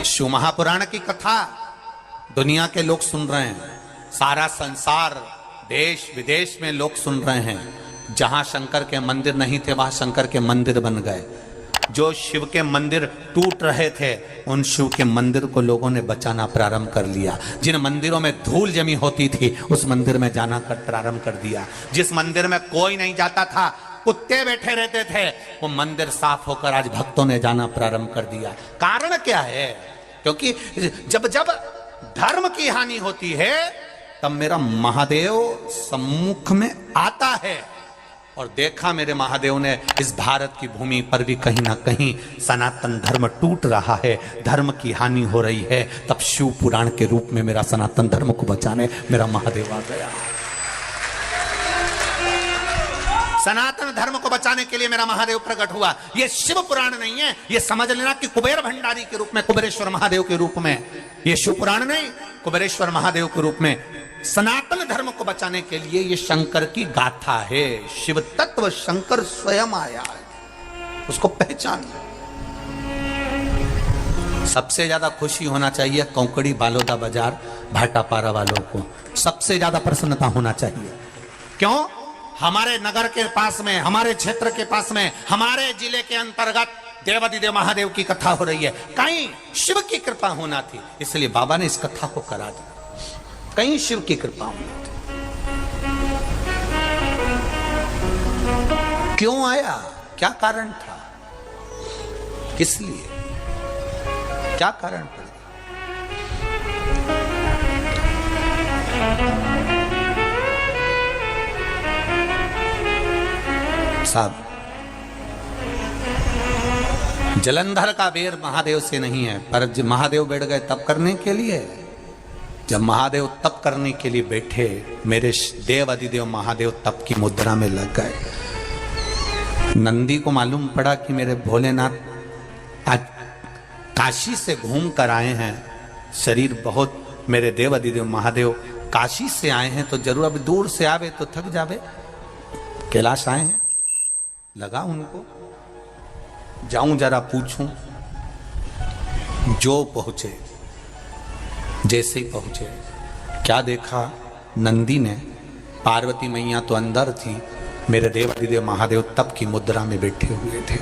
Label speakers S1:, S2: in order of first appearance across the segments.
S1: शिव महापुराण की कथा दुनिया के लोग सुन रहे हैं, सारा संसार देश विदेश में लोग सुन रहे हैं। जहां शंकर के मंदिर नहीं थे वहां शंकर के मंदिर बन गए। जो शिव के मंदिर टूट रहे थे उन शिव के मंदिर को लोगों ने बचाना प्रारंभ कर लिया। जिन मंदिरों में धूल जमी होती थी उस मंदिर में जाना प्रारंभ कर दिया। जिस मंदिर में कोई नहीं जाता था, कुत्ते बैठे रहते थे, वो मंदिर साफ होकर आज भक्तों ने जाना प्रारंभ कर दिया। कारण क्या है? क्योंकि जब जब धर्म की हानि होती है तब मेरा महादेव सम्मुख में आता है। और देखा मेरे महादेव ने इस भारत की भूमि पर भी कहीं ना कहीं सनातन धर्म टूट रहा है, धर्म की हानि हो रही है। तब शिव पुराण के रूप में मेरा सनातन धर्म को बचाने मेरा महादेव आ गया। सनातन धर्म को बचाने के लिए मेरा महादेव प्रकट हुआ। यह शिव पुराण नहीं है, यह समझ लेना कि कुबेर भंडारी के रूप में, कुबेरेश्वर महादेव के रूप में, यह शिव पुराण नहीं, कुबेरेश्वर महादेव के रूप में सनातन धर्म को बचाने के लिए यह शंकर की गाथा है। शिव तत्व शंकर स्वयं आया है, उसको पहचान। सबसे ज्यादा खुशी होना चाहिए कौकड़ी बालोदा बाजार भाटापारा वालों को, सबसे ज्यादा प्रसन्नता होना चाहिए। क्यों? हमारे नगर के पास में, हमारे क्षेत्र के पास में, हमारे जिले के अंतर्गत देवादिदेव महादेव की कथा हो रही है। कहीं शिव की कृपा होना थी, इसलिए बाबा ने इस कथा को करा दिया। कहीं शिव की कृपा होनी थी। क्यों आया? क्या कारण था? किस लिए? क्या कारण पड़ा? साहब, जलंधर का बेर महादेव से नहीं है, पर जब महादेव बैठ गए तप करने के लिए, जब महादेव तप करने के लिए बैठे, मेरे देव अधिदेव महादेव तप की मुद्रा में लग गए। नंदी को मालूम पड़ा कि मेरे भोलेनाथ आज काशी से घूम कर आए हैं, शरीर बहुत, मेरे देव अधिदेव महादेव काशी से आए हैं तो जरूर अब दूर से आवे तो थक जावे, कैलाश आए हैं। लगा उनको जाऊं जरा पूछूं। जो पहुंचे, जैसे ही पहुंचे, क्या देखा? नंदी ने, पार्वती मैया तो अंदर थी, मेरे देवादिदेव महादेव तप की मुद्रा में बैठे हुए थे।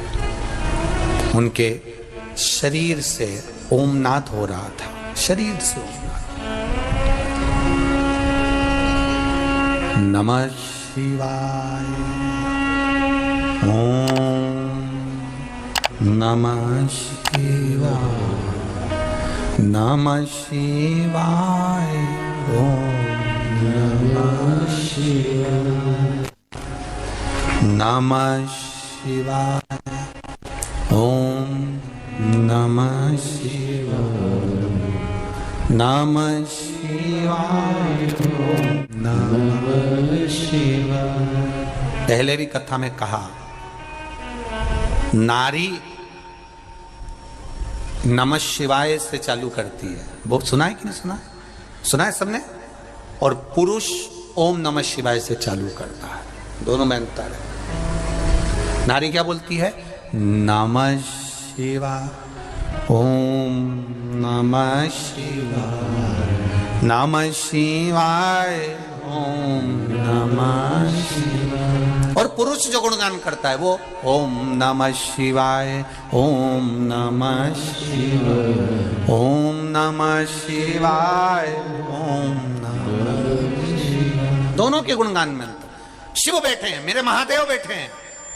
S1: उनके शरीर से ओमनाद हो रहा था, शरीर से ओमनाद। नमः शिवाय, ओम नमः शिवाय, नमः शिवाय, ओम नमः शिवाय, नमः शिवाय, ओम नमः शिवाय, नमः शिवाय, ओम नमः शिवाय। पहले भी कथा में कहा, नारी नमः शिवाय से चालू करती है, वो सुना है कि नहीं सुना? सुना है सबने। और पुरुष ओम नमः शिवाय से चालू करता है, दोनों में अंतर है। नारी क्या बोलती है? नमः शिवाय, ओम नमः शिवाय, नमः शिवाय, ओम नमः शिवाय। और पुरुष जो गुणगान करता है वो ओम नमः शिवाय, ओम नमः शिवाय, ओम नमः शिवाय, ओम नमः शिवाय। दोनों के गुणगान में अंतर। शिव बैठे हैं, मेरे महादेव बैठे हैं,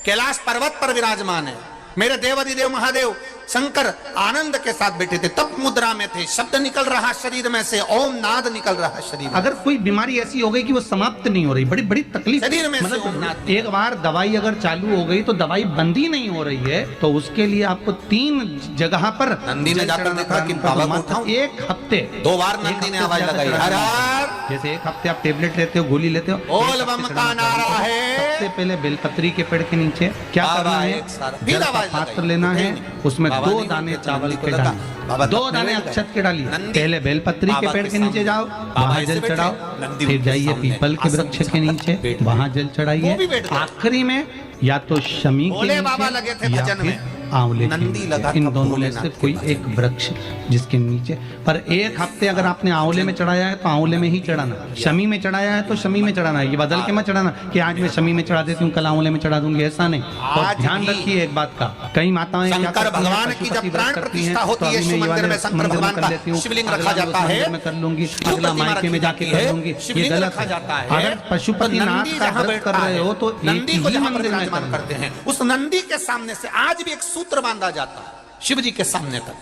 S1: कैलाश पर्वत पर विराजमान है। मेरे देवादिदेव महादेव शंकर आनंद के साथ बैठे थे, तप मुद्रा में थे, शब्द निकल रहा शरीर में से, ओम नाद निकल रहा शरीर।
S2: अगर कोई बीमारी ऐसी हो गई कि वो समाप्त नहीं हो रही, बड़ी बड़ी तकलीफ
S1: शरीर में
S2: मतलब
S1: से ओम नाद।
S2: एक बार दवाई अगर चालू हो गई तो दवाई बंद ही नहीं हो रही है, तो उसके लिए आपको 3 जगह पर
S1: नंदी ने जाकर देखा कि बाबा को उठाऊं?
S2: 1 हफ्ते
S1: 2 बार नंदी ने आवाज लगाई, हर हर।
S2: जैसे 1 हफ्ते आप टेबलेट लेते हो, गोली लेते हो,
S1: बोल बम का नारा है।
S2: सबसे पहले बेलपत्री के पेड़ के नीचे क्या करना है? जल का पात्र लेना है, उसमें 2 दाने चावल के डालिए, 2 दाने अक्षत के डालिए। पहले बेलपत्री के पेड़ के नीचे जाओ, वहां जल चढ़ाओ, फिर जाइए पीपल के वृक्ष के नीचे, वहां जल चढ़ाइए। आखिरी में या तो शमी के नीचे या फिर आंवले के
S1: नंदी
S2: नीचे।
S1: लगा
S2: इन
S1: था
S2: दोनों में
S1: भोलेनाथ
S2: से
S1: के
S2: कोई
S1: पास।
S2: एक वृक्ष जिसके नीचे, पर एक हफ्ते अगर आपने आंवले में चढ़ाया है तो आंवले में ही चढ़ाना, शमी में चढ़ाया है तो शमी में चढ़ाना है। ये बदल के मत चढ़ाना कि आज मैं शमी में चढ़ा देती हूँ कल आंवले में चढ़ा दूंगी, ऐसा नहीं। और
S1: आज
S2: ध्यान
S1: भी
S2: रखिए एक बात का, कई माताएं क्या
S1: शंकर
S2: करती हैं,
S1: भगवान की
S2: पशुपति
S1: जब
S2: व्रत
S1: प्राण
S2: करती
S1: प्रतिष्ठा
S2: हैं,
S1: होती
S2: तो
S1: है
S2: अभी मैं
S1: शिव
S2: ये
S1: मंदिर
S2: वाले
S1: में शंकर
S2: मंदिर में
S1: भगवान
S2: कर
S1: का
S2: लेती हूँ,
S1: शिवलिंग
S2: अगला
S1: रखा
S2: मैं उस
S1: जाता है,
S2: मंदिर में कर लूंगी,
S1: शिव
S2: अगला
S1: प्रतिमा
S2: मायके में
S1: रखी
S2: जाके
S1: जाती
S2: कर
S1: है,
S2: लूंगी, ये
S1: शिवलिंग
S2: गलत
S1: रखा जाता
S2: है।
S1: है।
S2: अगर पशुपतिनाथ
S1: नंदी
S2: का
S1: जहाँ
S2: व्रत कर
S1: बैठता
S2: रहे
S1: है,
S2: हो तो एक
S1: नंदी को
S2: ही
S1: जहाँ पर
S2: मंदिर में
S1: विराजमान
S2: करना।
S1: करते हैं, उस नंदी के सामने से आज भी एक सूत्र बांधा जाता है शिव जी के सामने तक।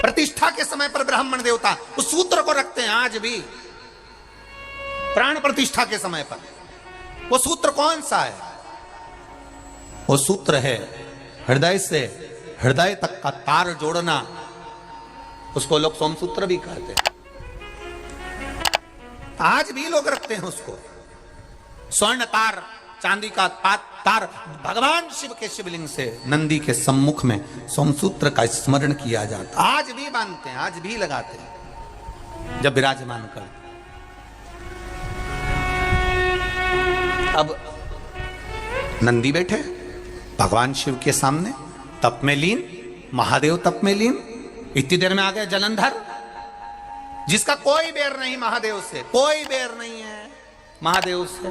S1: प्रतिष्ठा के समय पर ब्राह्मण देवता उस सूत्र को रखते हैं आज भी, प्राण प्रतिष्ठा के समय पर। वो सूत्र कौन सा है? वो सूत्र है हृदय से हृदय तक का तार जोड़ना, उसको लोग सोमसूत्र भी कहते हैं। आज भी लोग रखते हैं उसको। स्वर्ण तार, चांदी का तार भगवान शिव के शिवलिंग से नंदी के सम्मुख में सोमसूत्र का स्मरण किया जाता है। आज भी बांधते हैं, आज भी लगाते हैं जब विराजमान कर। अब नंदी बैठे भगवान शिव के सामने, तप में लीन, महादेव तप में लीन। इतनी देर में आ गया जलंधर, जिसका कोई बैर नहीं महादेव से, कोई बैर नहीं है महादेव से,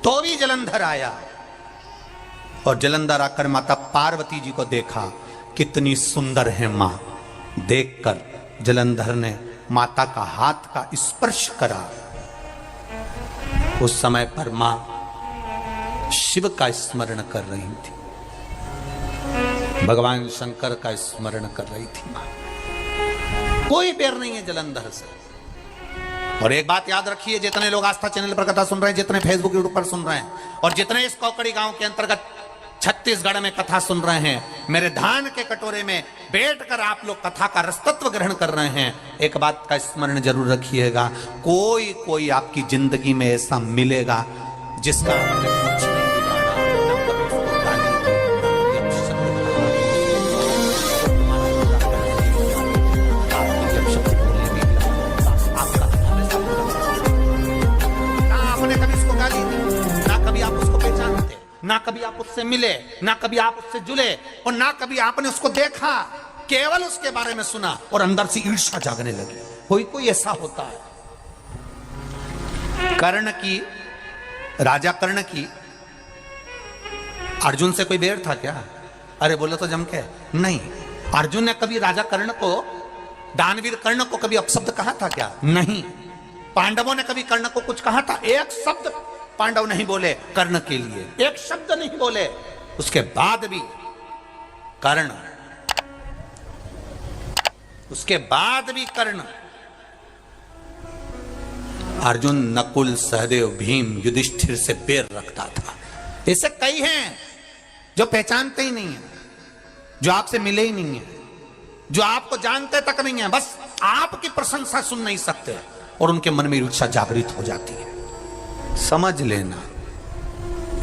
S1: तो भी जलंधर आया। और जलंधर आकर माता पार्वती जी को देखा, कितनी सुंदर है मां। देखकर जलंधर ने माता का हाथ का स्पर्श करा। उस समय पर मां शिव का स्मरण कर रही थी, भगवान शंकर का स्मरण कर रही थी मां। कोई बैर नहीं है जलंधर से। और एक बात याद रखिए, जितने लोग आस्था चैनल पर कथा सुन रहे हैं, जितने फेसबुक यूट्यूब पर सुन रहे हैं, और जितने इस कौकड़ी गांव के अंतर्गत छत्तीसगढ़ में कथा सुन रहे हैं, मेरे धान के कटोरे में बैठकर आप लोग कथा का रसतत्व ग्रहण कर रहे हैं, एक बात का स्मरण जरूर रखिएगा, कोई कोई आपकी जिंदगी में ऐसा मिलेगा जिसका आपने कुछ नहीं बिगाड़ा, ना कभी उसको गाली दी, ना कभी अपशब्द कहा, आपकी अपशब्द बोलने भी दिया, आपका हमेशा ना आपने कभी उसको गाली दी, ना कभी आप उसको पहचानते, ना कभी आप उससे मिले, ना कभी आप उससे जुले, और ना कभी आपने उसको देखा, केवल उसके बारे में सुना और अंदर से ईर्ष्या जागने लगी। कोई कोई ऐसा होता है। कर्ण की, राजा कर्ण की अर्जुन से कोई बैर था क्या? अरे बोलो तो जम के नहीं। अर्जुन ने कभी राजा कर्ण को, दानवीर कर्ण को कभी अपशब्द कहा था क्या? नहीं। पांडवों ने कभी कर्ण को कुछ कहा था? एक शब्द पांडव नहीं बोले कर्ण के लिए, एक शब्द नहीं बोले। उसके बाद भी कर्ण, उसके बाद भी कर्ण, अर्जुन, नकुल, सहदेव, भीम, युधिष्ठिर से बैर रखता था। ऐसे कई हैं जो पहचानते ही नहीं है, जो आपसे मिले ही नहीं है, जो आपको जानते तक नहीं है, बस आपकी प्रशंसा सुन नहीं सकते और उनके मन में ईर्ष्या जागृत हो जाती है। समझ लेना,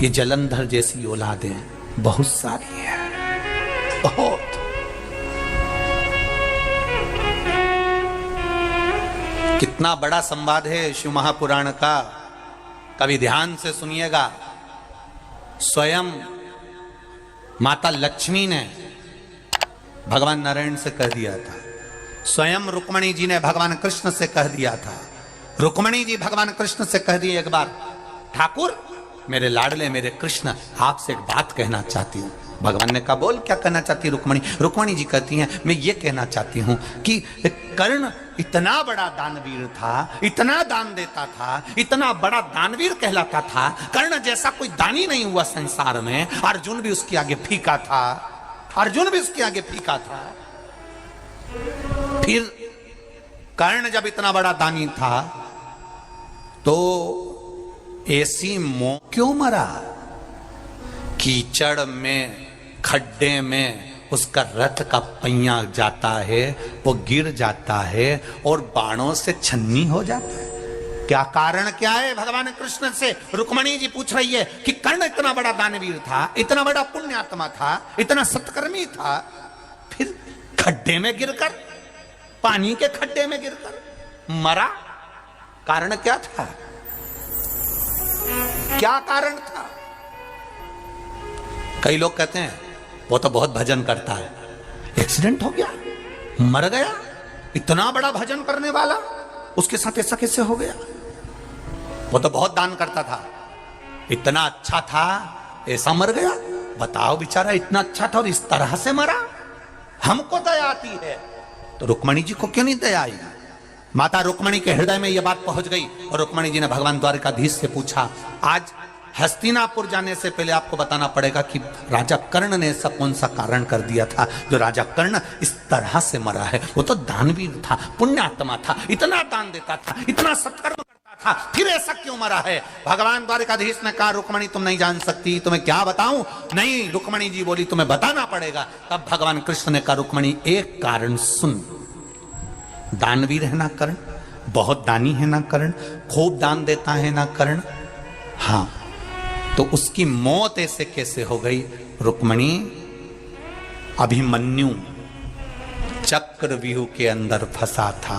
S1: ये जलंधर जैसी औलादें बहुत सारी है, बहुत। कितना बड़ा संवाद है शिव महापुराण का, कभी ध्यान से सुनिएगा। स्वयं माता लक्ष्मी ने भगवान नारायण से कह दिया था, स्वयं रुक्मणी जी ने भगवान कृष्ण से कह दिया था। रुक्मणी जी भगवान कृष्ण से कह दिए एक बार, ठाकुर मेरे लाडले मेरे कृष्ण, आपसे एक बात कहना चाहती हूँ। भगवान ने कहा, बोल क्या कहना चाहती है रुक्मणी? रुक्मणी जी कहती हैं, मैं ये कहना चाहती हूँ कि कर्ण इतना बड़ा दानवीर था, इतना दान देता था, इतना बड़ा दानवीर कहलाता था, कर्ण जैसा कोई दानी नहीं हुआ संसार में। अर्जुन भी उसके आगे फीका था, अर्जुन भी उसके आगे फीका था। फिर कर्ण जब इतना बड़ा दानी था तो ऐसी मौत क्यों मरा? कीचड़ में, खड्डे में उसका रथ का पहिया जाता है, वो गिर जाता है और बाणों से छन्नी हो जाता है। क्या कारण क्या है? भगवान कृष्ण से रुक्मणी जी पूछ रही है कि कर्ण इतना बड़ा दानवीर था, इतना बड़ा पुण्यात्मा था, इतना सत्कर्मी था, फिर खड्डे में गिरकर, पानी के खड्डे में गिरकर मरा। कारण क्या था? क्या कारण था? कई लोग कहते हैं वो तो बहुत भजन करता है, एक्सीडेंट हो गया, मर गया, इतना बड़ा भजन करने वाला, उसके साथ ऐसा कैसे हो गया? वो तो बहुत दान करता था, इतना अच्छा था, ऐसा मर गया। बताओ बेचारा इतना अच्छा था और इस तरह से मरा। हमको दया आती है तो रुक्मणी जी को क्यों नहीं दया आई? माता रुक्मणी के हृदय में यह बात पहुंच गई और रुक्मणी जी ने भगवान द्वारकाधीश से पूछा, आज हस्तिनापुर जाने से पहले आपको बताना पड़ेगा कि राजा कर्ण ने ऐसा कौन सा कारण कर दिया था जो राजा कर्ण इस तरह से मरा है। वो तो दानवीर था, पुण्यात्मा था, इतना दान देता था, इतना सत्कर्म करता था, फिर ऐसा क्यों मरा है? भगवान द्वारकाधीश ने कहा, रुक्मणी तुम नहीं जान सकती, तुम्हें क्या बताऊं? नहीं, रुक्मणी जी बोली तुम्हें बताना पड़ेगा। तब भगवान कृष्ण ने कहा, रुक्मणी एक कारण सुन, दानवीर है ना कर्ण, बहुत दानी है ना कर्ण, खूब दान देता है ना कर्ण, हाँ, तो उसकी मौत ऐसे कैसे हो गई? रुक्मणी, अभिमन्यु चक्रव्यूह के अंदर फंसा था,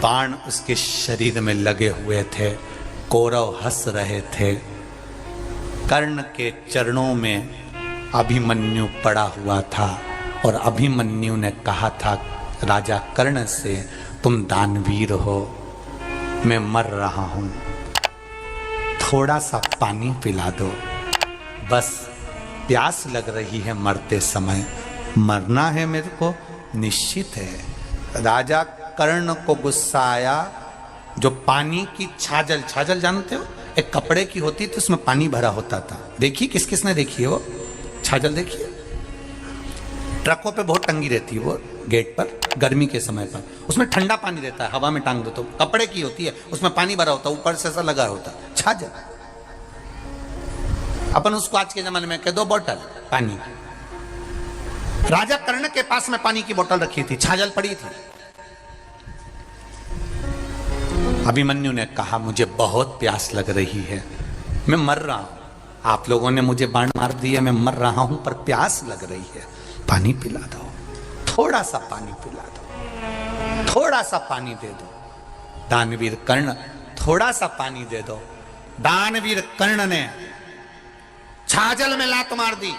S1: बाण उसके शरीर में लगे हुए थे, कौरव हंस रहे थे, कर्ण के चरणों में अभिमन्यु पड़ा हुआ था और अभिमन्यु ने कहा था राजा कर्ण से, तुम दानवीर हो, मैं मर रहा हूं, थोड़ा सा पानी पिला दो, बस प्यास लग रही है, मरते समय मरना है मेरे को, निश्चित है। राजा कर्ण को गुस्सा आया, जो पानी की छाजल, छाजल जानते हो, एक कपड़े की होती थी, उसमें पानी भरा होता था, देखिए किस किसने देखी है वो छाजल? देखिए ट्रकों पे बहुत टंगी रहती है वो गेट पर, गर्मी के समय पर, उसमें ठंडा पानी रहता है, हवा में टांग दो तो, कपड़े की होती है, उसमें पानी भरा होता है, ऊपर से ऐसा लगा होता है, छाजल। अपन उसको आज के जमाने में कह दो बोतल पानी। राजा कर्ण के पास में पानी की बोतल रखी थी, छाजल पड़ी थी। अभिमन्यु ने कहा, मुझे बहुत प्यास लग रही है, मैं मर रहा हूं, आप लोगों ने मुझे बाण मार दिया, मैं मर रहा हूं, पर प्यास लग रही है, पानी पिला दो, थोड़ा सा पानी पिला दो, थोड़ा सा पानी दे दो। दानवीर कर्ण, थोड़ा सा पानी दे दो। दानवीर कर्ण ने छाजल में लात मार दी,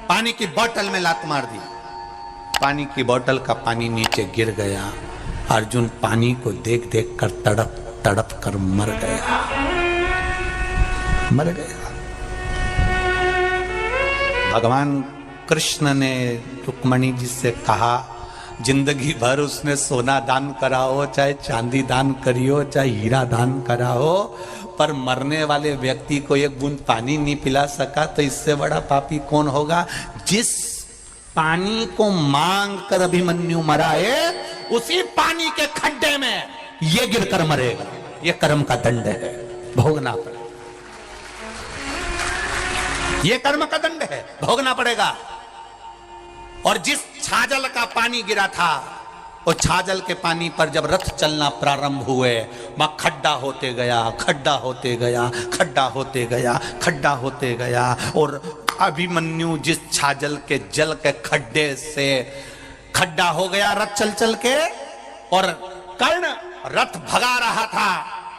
S1: पानी की बोतल में लात मार दी, पानी की बोतल का पानी नीचे गिर गया। अर्जुन पानी को देख देख कर तड़प तड़प कर मर गया, मर गया। भगवान कृष्ण ने रुक्मणी जी से कहा, जिंदगी भर उसने सोना दान करा हो, चाहे चांदी दान करी हो, चाहे हीरा दान करा हो, पर मरने वाले व्यक्ति को एक बूंद पानी नहीं पिला सका, तो इससे बड़ा पापी कौन होगा? जिस पानी को मांग कर अभिमन्यु मरा है, उसी पानी के खड्डे में ये गिरकर मरेगा। ये कर्म का दंड है, भोगना पड़ेगा। ये कर्म का दंड है, भोगना पड़ेगा। और जिस छाजल का पानी गिरा था, वो छाजल के पानी पर जब रथ चलना प्रारंभ हुए, वहां खड्डा होते गया, खड्डा होते गया, खड्डा होते गया, खड्डा होते गया। और अभिमन्यु जिस छाजल के जल के खड्डे से खड्डा हो गया रथ चल चल के, और कर्ण रथ भगा रहा था,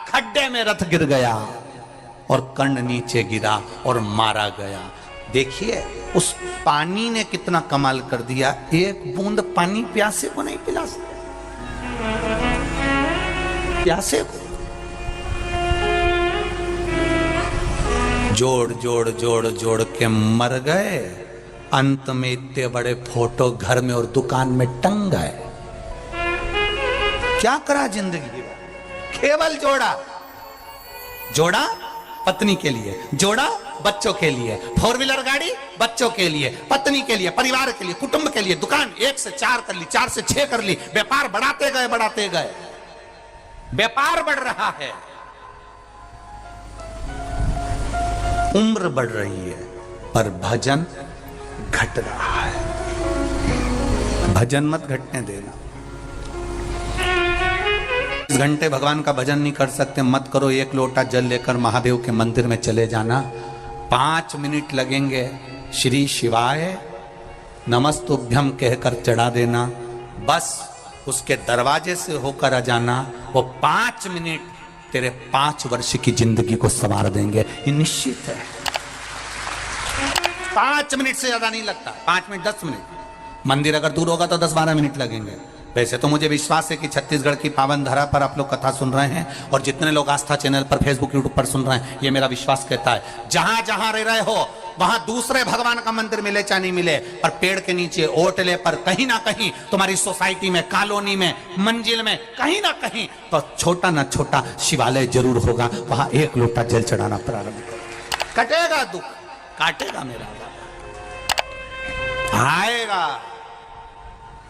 S1: खड्डे में रथ गिर गया और कर्ण नीचे गिरा और मारा गया। देखिए उस पानी ने कितना कमाल कर दिया, एक बूंद पानी प्यासे को नहीं पिला सकता, प्यासे को जोड़ जोड़ जोड़ जोड़ के मर गए। अंत में इतने बड़े फोटो घर में और दुकान में टंग गए। क्या करा जिंदगी में? केवल जोड़ा, जोड़ा पत्नी के लिए, जोड़ा बच्चों के लिए, 4 व्हीलर गाड़ी बच्चों के लिए, पत्नी के लिए, परिवार के लिए, कुटुंब के लिए, दुकान 1 से 4 कर ली, 4 से 6 कर ली, व्यापार बढ़ाते गए, बढ़ाते गए, व्यापार बढ़ रहा है, उम्र बढ़ रही है, पर भजन घट रहा है। भजन मत घटने देना। इस घंटे भगवान का भजन नहीं कर सकते, मत करो। 1 लोटा जल लेकर महादेव के मंदिर में चले जाना, 5 मिनट लगेंगे, श्री शिवाय नमस्तुभ्यम कहकर चढ़ा देना, बस उसके दरवाजे से होकर आ जाना। वो 5 मिनट तेरे 5 वर्ष की जिंदगी को संवार देंगे, ये निश्चित है। 5 मिनट से ज्यादा नहीं लगता, 5 मिनट 10 मिनट। मंदिर अगर दूर होगा तो 10-12 मिनट लगेंगे। वैसे तो मुझे विश्वास है कि छत्तीसगढ़ की पावन धरा पर आप लोग कथा सुन रहे हैं, और जितने लोग आस्था चैनल पर, फेसबुक, यूट्यूब पर सुन रहे हैं, ये मेरा विश्वास कहता है जहां जहां रह रहे हो वहां दूसरे भगवान का मंदिर मिले चाहे नहीं मिले, पर पेड़ के नीचे, ओटले पर, कहीं ना कहीं तुम्हारी सोसाइटी में, कॉलोनी में, मंजिल में, कहीं ना कहीं तो छोटा ना छोटा शिवालय जरूर होगा। वहां एक लोटा जल चढ़ाना प्रारंभ करो, कटेगा दुख, काटेगा मेरा बाबा, आएगा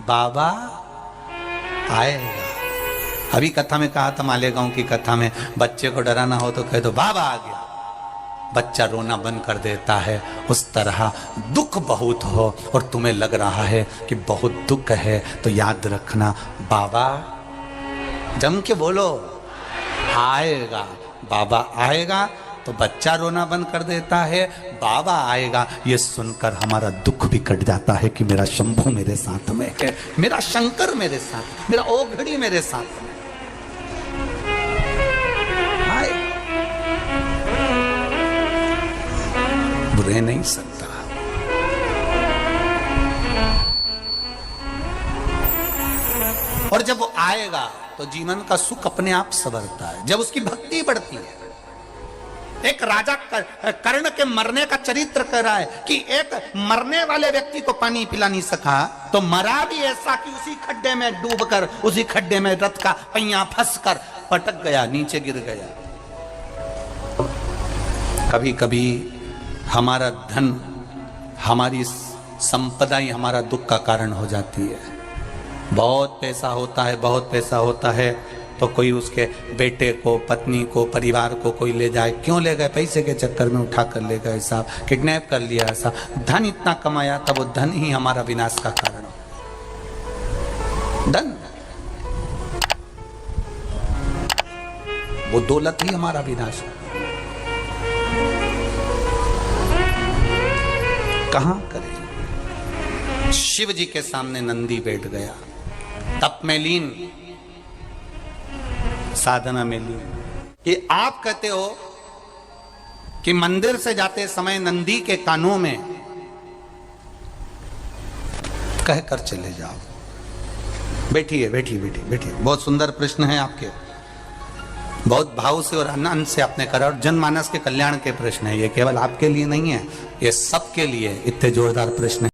S1: बाबा आएगा। अभी कथा में कहा था, मालेगांव की कथा में, बच्चे को डराना हो तो कह दो बाबा आ गया, बच्चा रोना बंद कर देता है। उस तरह दुख बहुत हो और तुम्हें लग रहा है कि बहुत दुख है, तो याद रखना बाबा, जम के बोलो, आएगा बाबा आएगा। तो बच्चा रोना बंद कर देता है, बाबा आएगा, ये सुनकर हमारा दुख भी कट जाता है कि मेरा शंभू मेरे साथ में है, मेरा शंकर मेरे साथ, मेरा ओघड़ी मेरे साथ में आए। बुरे नहीं सकता। और जब वो आएगा तो जीवन का सुख अपने आप संवरता है, जब उसकी भक्ति बढ़ती है। एक राजा कर्ण के मरने का चरित्र कह रहा है कि एक मरने वाले व्यक्ति को पानी पिला नहीं सका तो मरा भी ऐसा कि उसी खड्डे में डूबकर, उसी खड्डे में रथ का पहिया फंसकर पटक गया, नीचे गिर गया। कभी कभी हमारा धन, हमारी संपदा ही हमारा दुख का कारण हो जाती है। बहुत पैसा होता है, बहुत पैसा होता है तो कोई उसके बेटे को, पत्नी को, परिवार को कोई ले जाए, क्यों ले गए? पैसे के चक्कर में उठा कर ले गए साहब, किडनैप कर लिया ऐसा। धन इतना कमाया तब वो धन ही हमारा विनाश का कारण हो। धन, वो दौलत ही हमारा विनाश है। कहां करें? शिव जी के सामने नंदी बैठ गया, तप में लीन, साधना में लीन। कि आप कहते हो कि मंदिर से जाते समय नंदी के कानों में कहकर चले जाओ। बैठिए बैठिए बैठिए बैठिए। बहुत सुंदर प्रश्न है आपके, बहुत भाव से और आनंद से आपने करा, और जनमानस के कल्याण के प्रश्न है ये, केवल आपके लिए नहीं है, ये सबके लिए इतने जोरदार प्रश्न है।